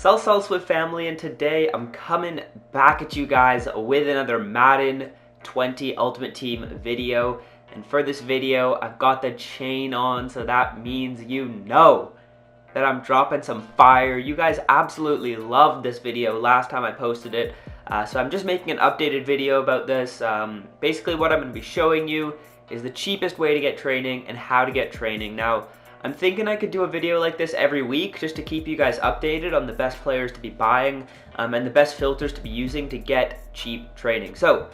Swift family, and today I'm coming back at you guys with another Madden 20 Ultimate Team video. And for this video, I've got the chain on, so that means you know that I'm dropping some fire. You guys absolutely loved this video last time I posted it, so I'm just making an updated video about this. Basically what I'm going to be showing you is the cheapest way to get training and how to get training. Now, I'm thinking I could do a video like this every week just to keep you guys updated on the best players to be buying and the best filters to be using to get cheap training. So,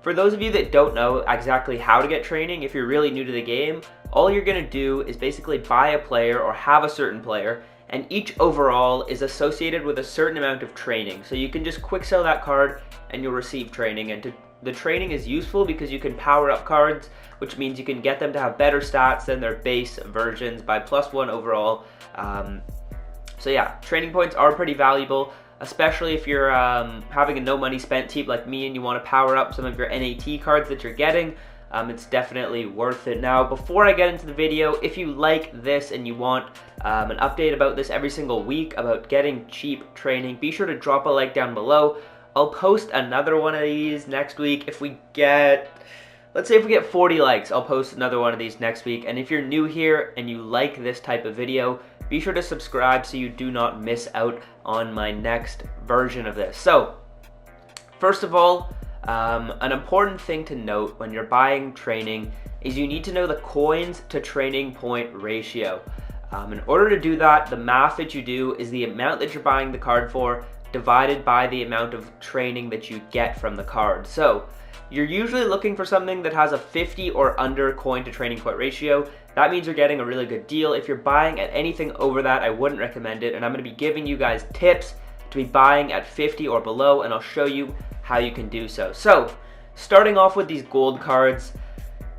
for those of you that don't know exactly how to get training, if you're really new to the game, all you're going to do is basically buy a player or have a certain player, and each overall is associated with a certain amount of training. So you can just quick sell that card and you'll receive training. And the training is useful because you can power up cards, which means you can get them to have better stats than their base versions by +1 overall. So yeah, training points are pretty valuable, especially if you're having a no money spent team like me and you want to power up some of your NAT cards that you're getting. It's definitely worth it. Now, before I get into the video, if you like this and you want an update about this every single week about getting cheap training, be sure to drop a like down below. I'll post another one of these next week. If we get, let's say if we get 40 likes, I'll post another one of these next week. And if you're new here and you like this type of video, be sure to subscribe so you do not miss out on my next version of this. So, first of all, an important thing to note when you're buying training is you need to know the coins to training point ratio. In order to do that, the math that you do is the amount that you're buying the card for divided by the amount of training that you get from the card. So, you're usually looking for something that has a 50 or under coin to training point ratio. That means you're getting a really good deal. If you're buying at anything over that, I wouldn't recommend it, and I'm going to be giving you guys tips to be buying at 50 or below, and I'll show you how you can do so. So, starting off with these gold cards,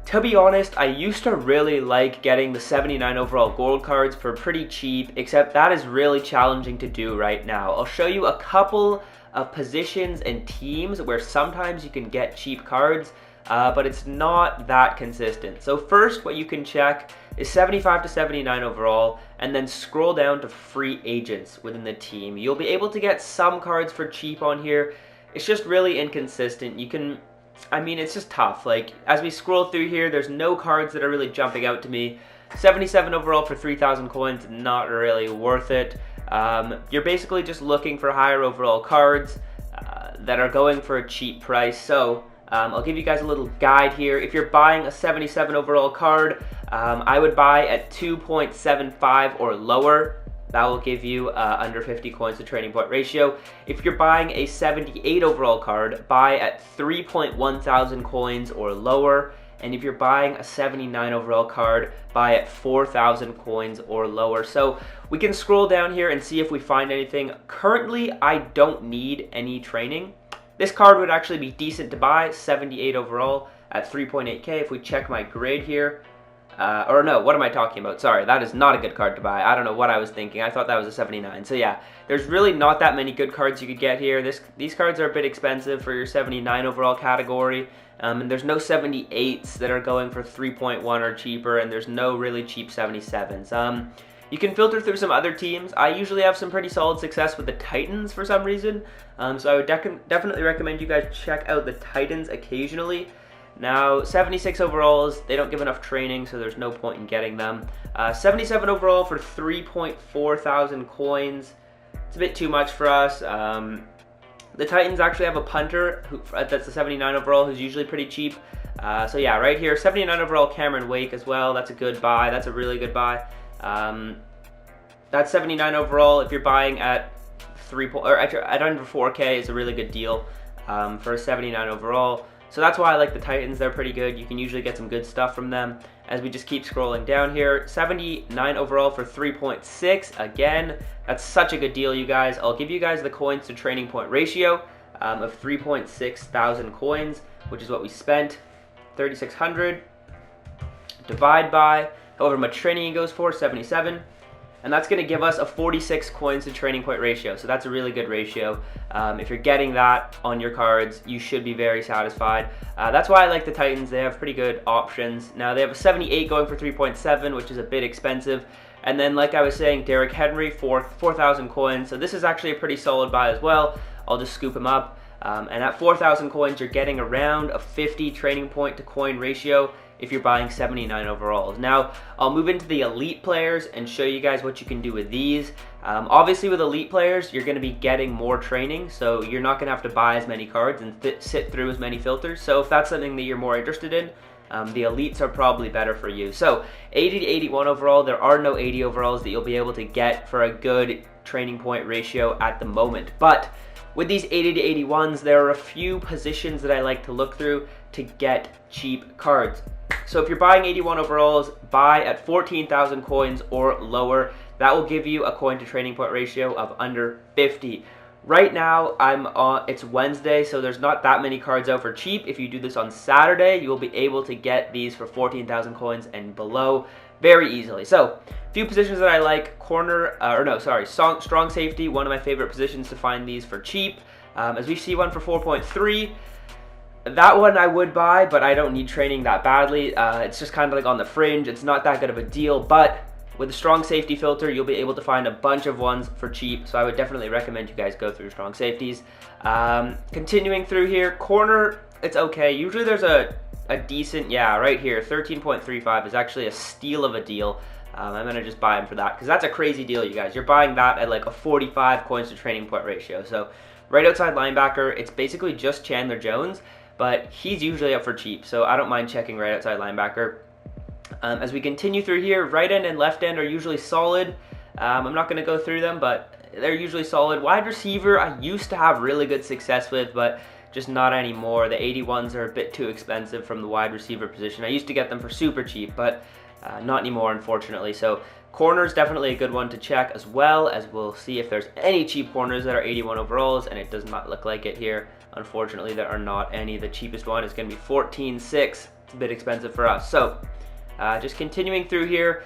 to be honest, I used to really like getting the 79 overall gold cards for pretty cheap, except that is really challenging to do right now. I'll show you a couple of positions and teams where sometimes you can get cheap cards, but it's not that consistent. So first, what you can check is 75 to 79 overall, and then scroll down to free agents within the team. You'll be able to get some cards for cheap on here. It's just really inconsistent. It's just tough. Like, as we scroll through here, there's no cards that are really jumping out to me. 77 overall for 3,000 coins, not really worth it. You're basically just looking for higher overall cards that are going for a cheap price. So I'll give you guys a little guide here. If you're buying a 77 overall card, I would buy at 2.75 or lower. That will give you under 50 coins to training point ratio. If you're buying a 78 overall card, buy at 3.1 thousand coins or lower. And if you're buying a 79 overall card, buy at 4,000 coins or lower. So we can scroll down here and see if we find anything. Currently, I don't need any training. This card would actually be decent to buy, 78 overall at 3.8k. If we check my grade here, or no, what am I talking about? Sorry, that is not a good card to buy. I don't know what I was thinking. I thought that was a 79. So yeah, there's really not that many good cards you could get here. These cards are a bit expensive for your 79 overall category. And there's no 78s that are going for 3.1 or cheaper, and there's no really cheap 77s. You can filter through some other teams. I usually have some pretty solid success with the Titans for some reason. So I would definitely recommend you guys check out the Titans occasionally. Now, 76 overalls, they don't give enough training, so there's no point in getting them. 77 overall for 3.4 thousand coins. It's a bit too much for us. The Titans actually have a punter that's a 79 overall who's usually pretty cheap. So yeah, right here, 79 overall Cameron Wake as well. That's a good buy. That's a really good buy. That's 79 overall. If you're buying at at under 4K, is a really good deal for a 79 overall. So that's why I like the Titans. They're pretty good. You can usually get some good stuff from them. As we just keep scrolling down here, 79 overall for 3.6. Again, that's such a good deal, you guys. I'll give you guys the coins to training point ratio of 3.6 thousand coins, which is what we spent. 3,600. Divide by however much training it goes for, 77. And that's going to give us a 46 coins to training point ratio. So that's a really good ratio. If you're getting that on your cards, you should be very satisfied. That's why I like the Titans. They have pretty good options. Now they have a 78 going for 3.7, which is a bit expensive. And then, like I was saying, Derrick Henry, 4,000 coins. So this is actually a pretty solid buy as well. I'll just scoop him up. And at 4,000 coins, you're getting around a 50 training point to coin ratio if you're buying 79 overalls. Now, I'll move into the elite players and show you guys what you can do with these. Obviously, with elite players, you're going to be getting more training, so you're not going to have to buy as many cards and sit through as many filters. So if that's something that you're more interested in, the elites are probably better for you. So 80 to 81 overall, there are no 80 overalls that you'll be able to get for a good training point ratio at the moment. But with these 80 to 81s, there are a few positions that I like to look through to get cheap cards. So if you're buying 81 overalls, buy at 14,000 coins or lower. That will give you a coin to training point ratio of under 50. Right now, it's Wednesday, so there's not that many cards out for cheap. If you do this on Saturday, you will be able to get these for 14,000 coins and below very easily. So, a few positions that I like: strong safety, one of my favorite positions to find these for cheap. As we see one for 4.3, that one I would buy, but I don't need training that badly. It's just kind of like on the fringe. It's not that good of a deal, but with a strong safety filter, you'll be able to find a bunch of ones for cheap, so I would definitely recommend you guys go through strong safeties. Continuing through here, corner, it's okay. Usually there's a decent, right here, 13.35 is actually a steal of a deal. I'm going to just buy him for that, because that's a crazy deal, you guys. You're buying that at like a 45 coins to training point ratio. So right outside linebacker, it's basically just Chandler Jones, but he's usually up for cheap, so I don't mind checking right outside linebacker. As we continue through here, right end and left end are usually solid. I'm not going to go through them, but they're usually solid. Wide receiver, I used to have really good success with, but just not anymore. The 81s are a bit too expensive from the wide receiver position. I used to get them for super cheap, but not anymore, unfortunately. So corner is definitely a good one to check, as well as we'll see if there's any cheap corners that are 81 overalls, and it does not look like it here. Unfortunately, there are not any. The cheapest one is going to be 14.6. It's a bit expensive for us. So just continuing through here,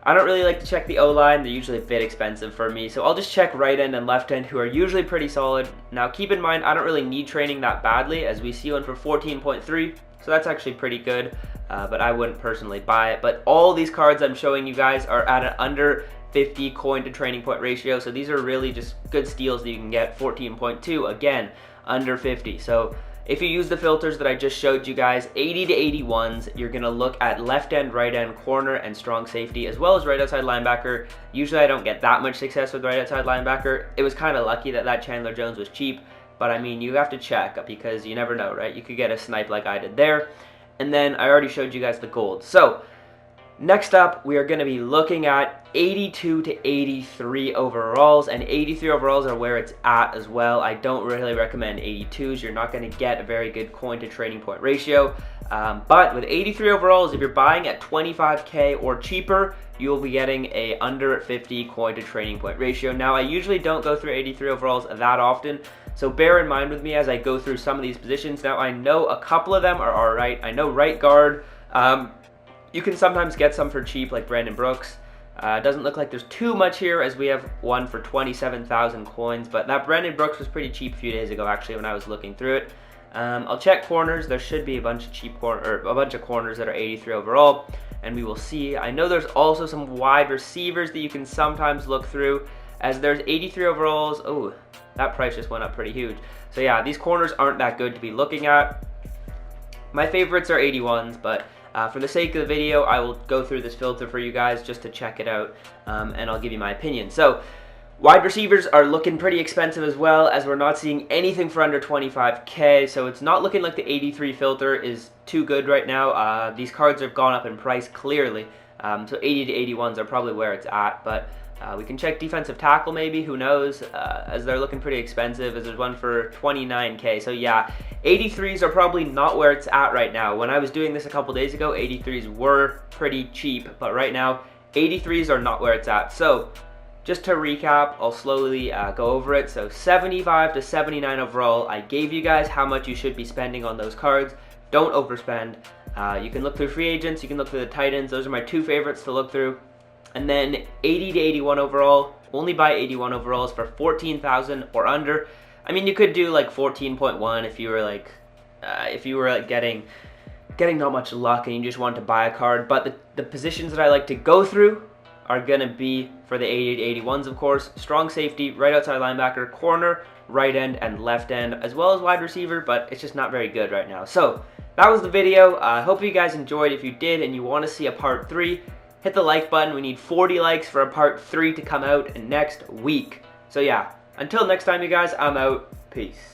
I don't really like to check the O-line. They're usually a bit expensive for me, so I'll just check right end and left end, who are usually pretty solid. Now keep in mind, I don't really need training that badly, as we see one for 14.3, so that's actually pretty good, but I wouldn't personally buy it. But all these cards I'm showing you guys are at an under 50 coin to training point ratio, so these are really just good steals that you can get. 14.2, again, under 50. So if you use the filters that I just showed you guys, 80 to 81s, you're going to look at left end, right end, corner, and strong safety, as well as right outside linebacker. Usually I don't get that much success with right outside linebacker. It was kind of lucky that Chandler Jones was cheap, but I mean, you have to check, because you never know, right? You could get a snipe like I did there. And then I already showed you guys the gold. So next up, we are going to be looking at 82 to 83 overalls, and 83 overalls are where it's at as well. I don't really recommend 82s. You're not going to get a very good coin to training point ratio. But with 83 overalls, if you're buying at 25k or cheaper, you will be getting a under 50 coin to training point ratio. Now, I usually don't go through 83 overalls that often, so bear in mind with me as I go through some of these positions. Now, I know a couple of them are alright. I know right guard, you can sometimes get some for cheap, like Brandon Brooks. Doesn't look like there's too much here, as we have one for 27,000 coins, but that Brandon Brooks was pretty cheap a few days ago, actually, when I was looking through it. I'll check corners. There should be a bunch of corners that are 83 overall, and we will see. I know there's also some wide receivers that you can sometimes look through, as there's 83 overalls. Oh, that price just went up pretty huge. So yeah, these corners aren't that good to be looking at. My favorites are 81s, but for the sake of the video, I will go through this filter for you guys just to check it out, and I'll give you my opinion. So wide receivers are looking pretty expensive as well, as we're not seeing anything for under 25k, so it's not looking like the 83 filter is too good right now. These cards have gone up in price clearly, so 80 to 81s are probably where it's at, but we can check defensive tackle maybe, who knows, as they're looking pretty expensive, as there's one for 29k. So yeah, 83s are probably not where it's at right now. When I was doing this a couple days ago, 83s were pretty cheap, but right now, 83s are not where it's at. So just to recap, I'll slowly go over it. So 75 to 79 overall, I gave you guys how much you should be spending on those cards. Don't overspend. You can look through free agents, you can look through the tight ends. Those are my two favorites to look through. And then 80 to 81 overall, only buy 81 overalls for 14,000 or under. I mean, you could do like 14.1 if you were like, getting not much luck and you just want to buy a card. But the positions that I like to go through are going to be for the 88-81s, of course. Strong safety, right outside linebacker, corner, right end, and left end, as well as wide receiver, but it's just not very good right now. So that was the video. I hope you guys enjoyed. If you did and you want to see a part 3, hit the like button. We need 40 likes for a part 3 to come out next week. So yeah, until next time, you guys, I'm out. Peace.